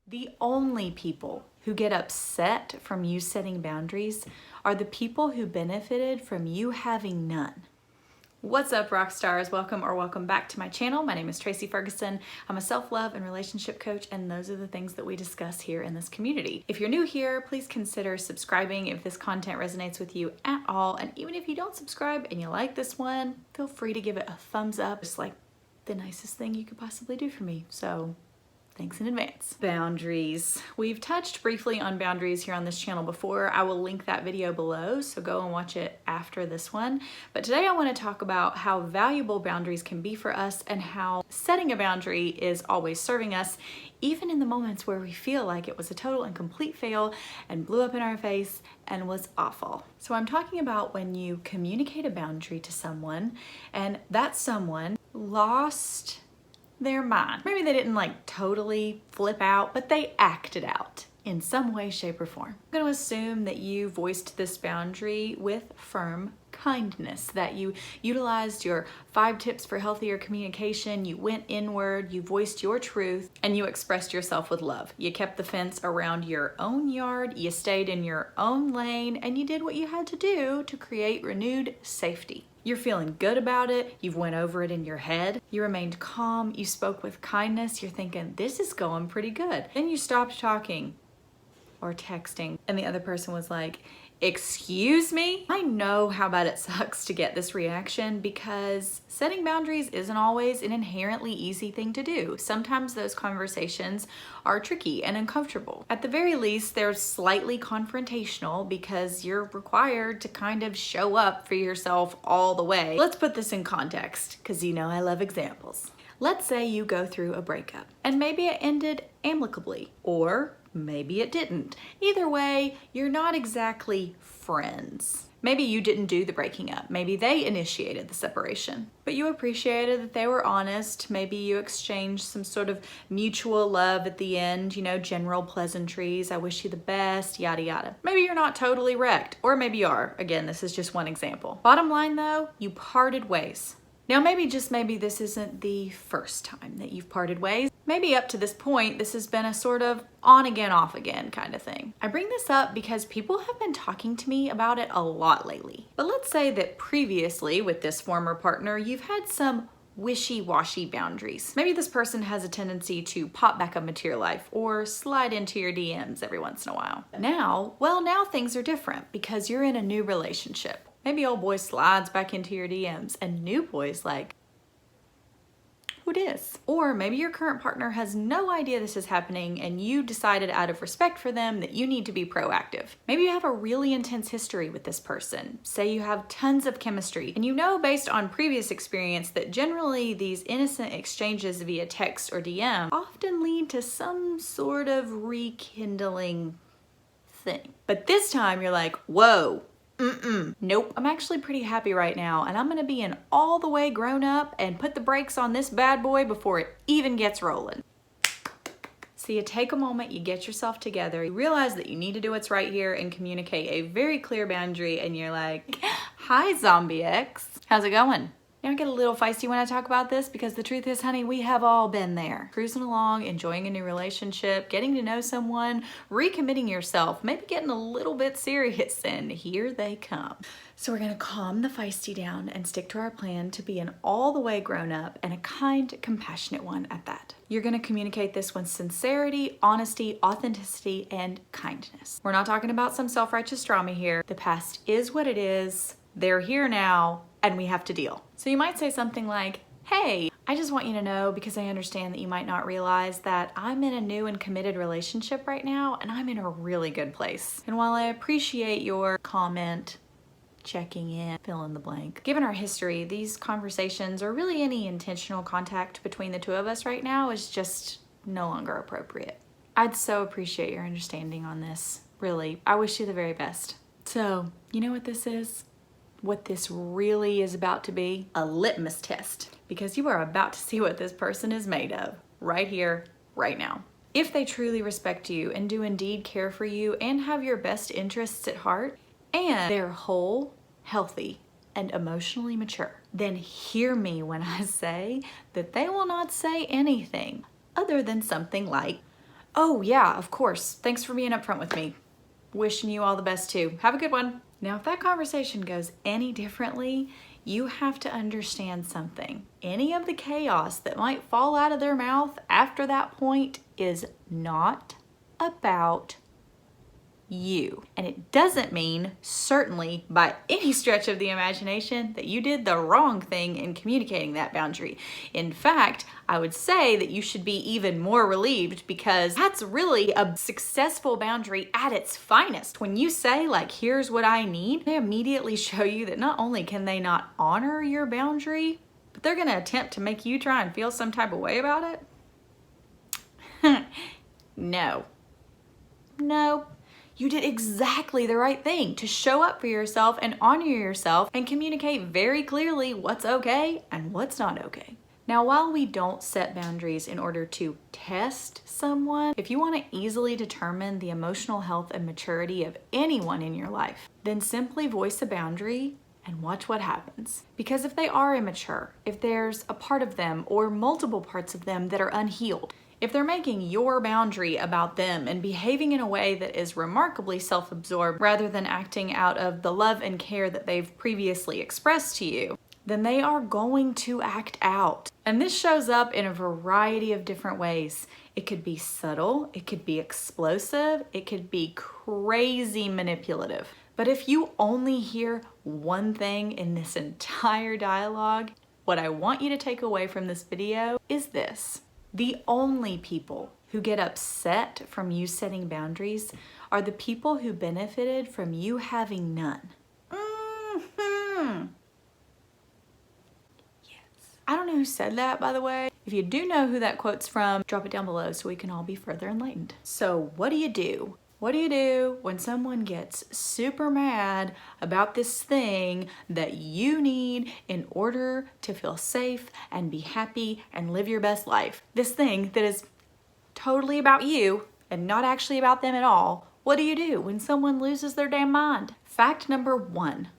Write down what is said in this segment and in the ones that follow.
The only people who get upset from you setting boundaries are the people who benefited from you having none. What's up, rock stars? Welcome back to my channel. My name is Tracy Ferguson. I'm a self-love and relationship coach, and those are the things that we discuss here in this community. If you're new here, please consider subscribing if this content resonates with you at all. And even if you don't subscribe and you like this one, feel free to give it a thumbs up. It's like the nicest thing you could possibly do for me. So thanks in advance. Boundaries. We've touched briefly on boundaries here on this channel before. I will link that video below, so go and watch it after this one. But today I want to talk about how valuable boundaries can be for us and how setting a boundary is always serving us, even in the moments where we feel like it was a total and complete fail and blew up in our face and was awful. So I'm talking about when you communicate a boundary to someone and that someone lost their mind. Maybe they didn't like totally flip out, but they acted out in some way, shape, or form. I'm going to assume that you voiced this boundary with firm kindness, that you utilized your 5 tips for healthier communication, you went inward, you voiced your truth, and you expressed yourself with love. You kept the fence around your own yard, you stayed in your own lane, and you did what you had to do to create renewed safety. You're feeling good about it, you've went over it in your head, you remained calm, you spoke with kindness, you're thinking, this is going pretty good. Then you stopped talking or texting, and the other person was like, excuse me? I know how bad it sucks to get this reaction because setting boundaries isn't always an inherently easy thing to do. Sometimes those conversations are tricky and uncomfortable. At the very least, they're slightly confrontational because you're required to kind of show up for yourself all the way. Let's put this in context because you know I love examples. Let's say you go through a breakup and maybe it ended amicably, or maybe it didn't. Either way, you're not exactly friends. Maybe you didn't do the breaking up. Maybe they initiated the separation. But you appreciated that they were honest. Maybe you exchanged some sort of mutual love at the end, you know, general pleasantries. I wish you the best, yada yada. Maybe you're not totally wrecked, or maybe you are. Again, this is just one example. Bottom line though, you parted ways. Now maybe, just maybe, this isn't the first time that you've parted ways. Maybe up to this point, this has been a sort of on again, off again kind of thing. I bring this up because people have been talking to me about it a lot lately. But let's say that previously with this former partner, you've had some wishy-washy boundaries. Maybe this person has a tendency to pop back up into your life or slide into your DMs every once in a while. Now things are different because you're in a new relationship. Maybe old boy slides back into your DMs and new boy's like, who dis? Or maybe your current partner has no idea this is happening and you decided out of respect for them that you need to be proactive. Maybe you have a really intense history with this person. Say you have tons of chemistry and you know based on previous experience that generally these innocent exchanges via text or DM often lead to some sort of rekindling thing. But this time you're like, whoa. Nope. I'm actually pretty happy right now and I'm gonna be an all the way grown up and put the brakes on this bad boy before it even gets rolling. So you take a moment, you get yourself together, you realize that you need to do what's right here and communicate a very clear boundary, and you're like, hi Zombie X, how's it going? I get a little feisty when I talk about this because the truth is, honey, we have all been there. Cruising along, enjoying a new relationship, getting to know someone, recommitting yourself, maybe getting a little bit serious, and here they come. So we're gonna calm the feisty down and stick to our plan to be an all the way grown up and a kind, compassionate one at that. You're gonna communicate this with sincerity, honesty, authenticity, and kindness. We're not talking about some self-righteous drama here. The past is what it is. They're here now, and we have to deal. So you might say something like, hey, I just want you to know because I understand that you might not realize that I'm in a new and committed relationship right now and I'm in a really good place. And while I appreciate your comment, checking in, fill in the blank, given our history, these conversations or really any intentional contact between the two of us right now is just no longer appropriate. I'd so appreciate your understanding on this. Really, I wish you the very best. So, you know what this is? What this really is about to be? A litmus test, because you are about to see what this person is made of right here, right now. If they truly respect you and do indeed care for you and have your best interests at heart, and they're whole, healthy, and emotionally mature, then hear me when I say that they will not say anything other than something like, Oh yeah, of course. Thanks for being upfront with me. Wishing you all the best too. Have a good one. Now, if that conversation goes any differently, you have to understand something. Any of the chaos that might fall out of their mouth after that point is not about you. And it doesn't mean, certainly by any stretch of the imagination, that you did the wrong thing in communicating that boundary. In fact, I would say that you should be even more relieved, because that's really a successful boundary at its finest. When you say, like, here's what I need, they immediately show you that not only can they not honor your boundary, but they're gonna attempt to make you try and feel some type of way about it. No. You did exactly the right thing to show up for yourself and honor yourself and communicate very clearly what's okay and what's not okay. Now, while we don't set boundaries in order to test someone, if you want to easily determine the emotional health and maturity of anyone in your life, then simply voice a boundary and watch what happens. Because if they are immature, if there's a part of them or multiple parts of them that are unhealed, if they're making your boundary about them and behaving in a way that is remarkably self-absorbed rather than acting out of the love and care that they've previously expressed to you, then they are going to act out. And this shows up in a variety of different ways. It could be subtle, it could be explosive, it could be crazy manipulative. But if you only hear one thing in this entire dialogue, what I want you to take away from this video is this. The only people who get upset from you setting boundaries are the people who benefited from you having none. Yes. I don't know who said that, by the way. If you do know who that quote's from, drop it down below so we can all be further enlightened. So what do you do? What do you do when someone gets super mad about this thing that you need in order to feel safe and be happy and live your best life? This thing that is totally about you and not actually about them at all. What do you do when someone loses their damn mind? Fact number 1.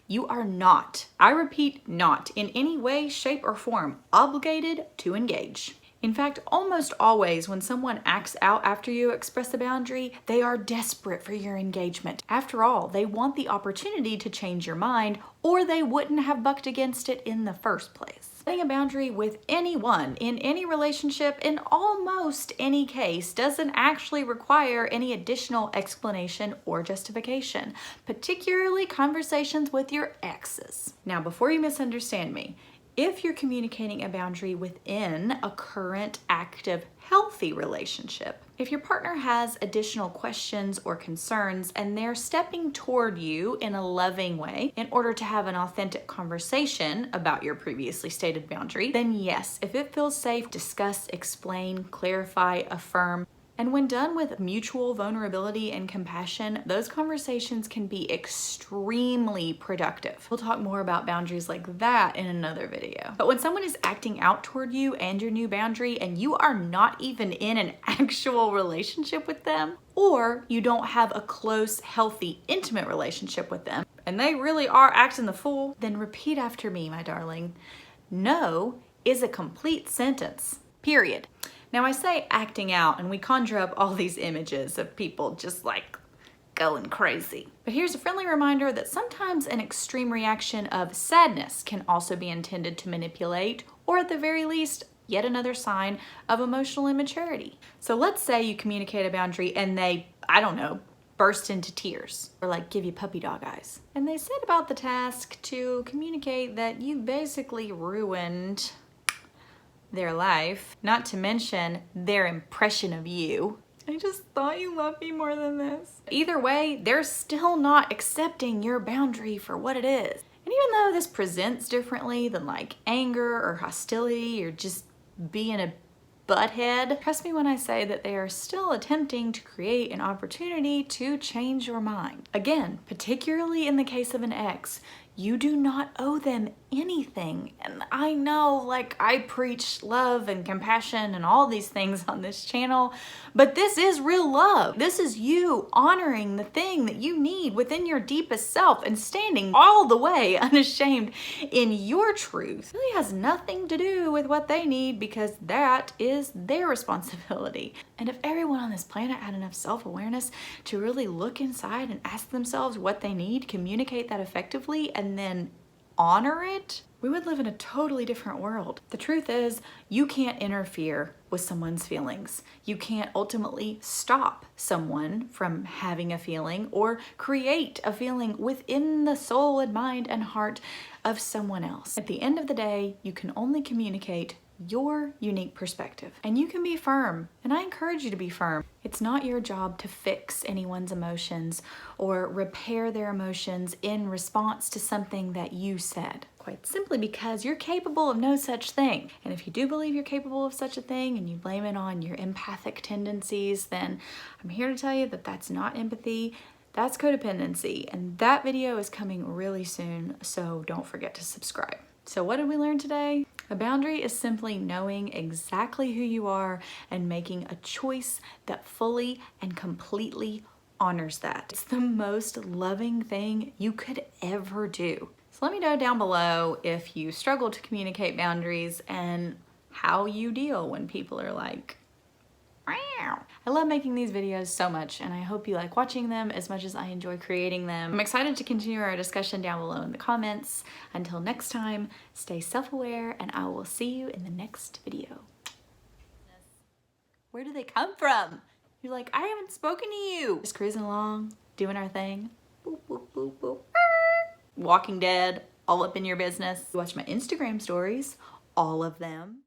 You are not, I repeat, not in any way, shape, or form obligated to engage. In fact, almost always when someone acts out after you express a boundary, they are desperate for your engagement. After all, they want the opportunity to change your mind, or they wouldn't have bucked against it in the first place. Setting a boundary with anyone in any relationship in almost any case doesn't actually require any additional explanation or justification, particularly conversations with your exes. Now, before you misunderstand me, if you're communicating a boundary within a current, active, healthy relationship, if your partner has additional questions or concerns and they're stepping toward you in a loving way in order to have an authentic conversation about your previously stated boundary, then yes, if it feels safe, discuss, explain, clarify, affirm. And when done with mutual vulnerability and compassion, those conversations can be extremely productive. We'll talk more about boundaries like that in another video. But when someone is acting out toward you and your new boundary and you are not even in an actual relationship with them, or you don't have a close, healthy, intimate relationship with them, and they really are acting the fool, then repeat after me, my darling. No is a complete sentence, period. Now, I say acting out and we conjure up all these images of people just like going crazy. But here's a friendly reminder that sometimes an extreme reaction of sadness can also be intended to manipulate, or at the very least, yet another sign of emotional immaturity. So let's say you communicate a boundary and they, I don't know, burst into tears or like give you puppy dog eyes. And they set about the task to communicate that you basically ruined their life, not to mention their impression of you. I just thought you loved me more than this. Either way, they're still not accepting your boundary for what it is. And even though this presents differently than like anger or hostility or just being a butthead, trust me when I say that they are still attempting to create an opportunity to change your mind. Again, particularly in the case of an ex, you do not owe them anything. And I know, like, I preach love and compassion and all these things on this channel, but this is real love. This is you honoring the thing that you need within your deepest self and standing all the way unashamed in your truth. It really has nothing to do with what they need, because that is their responsibility. And if everyone on this planet had enough self-awareness to really look inside and ask themselves what they need, communicate that effectively, and then honor it, we would live in a totally different world. The truth is, you can't interfere with someone's feelings. You can't ultimately stop someone from having a feeling or create a feeling within the soul and mind and heart of someone else. At the end of the day, you can only communicate your unique perspective. And you can be firm, and I encourage you to be firm. It's not your job to fix anyone's emotions or repair their emotions in response to something that you said. Quite simply because you're capable of no such thing. And if you do believe you're capable of such a thing and you blame it on your empathic tendencies, then I'm here to tell you that that's not empathy. That's codependency. And that video is coming really soon, so don't forget to subscribe. So what did we learn today? A boundary is simply knowing exactly who you are and making a choice that fully and completely honors that. It's the most loving thing you could ever do. So let me know down below if you struggle to communicate boundaries and how you deal when people are like, meow. I love making these videos so much, and I hope you like watching them as much as I enjoy creating them. I'm excited to continue our discussion down below in the comments. Until next time, stay self-aware, and I will see you in the next video. Where do they come from? You're like, I haven't spoken to you. Just cruising along, doing our thing. Boop, boop, boop, boop. Walking Dead, all up in your business. You watch my Instagram stories, all of them.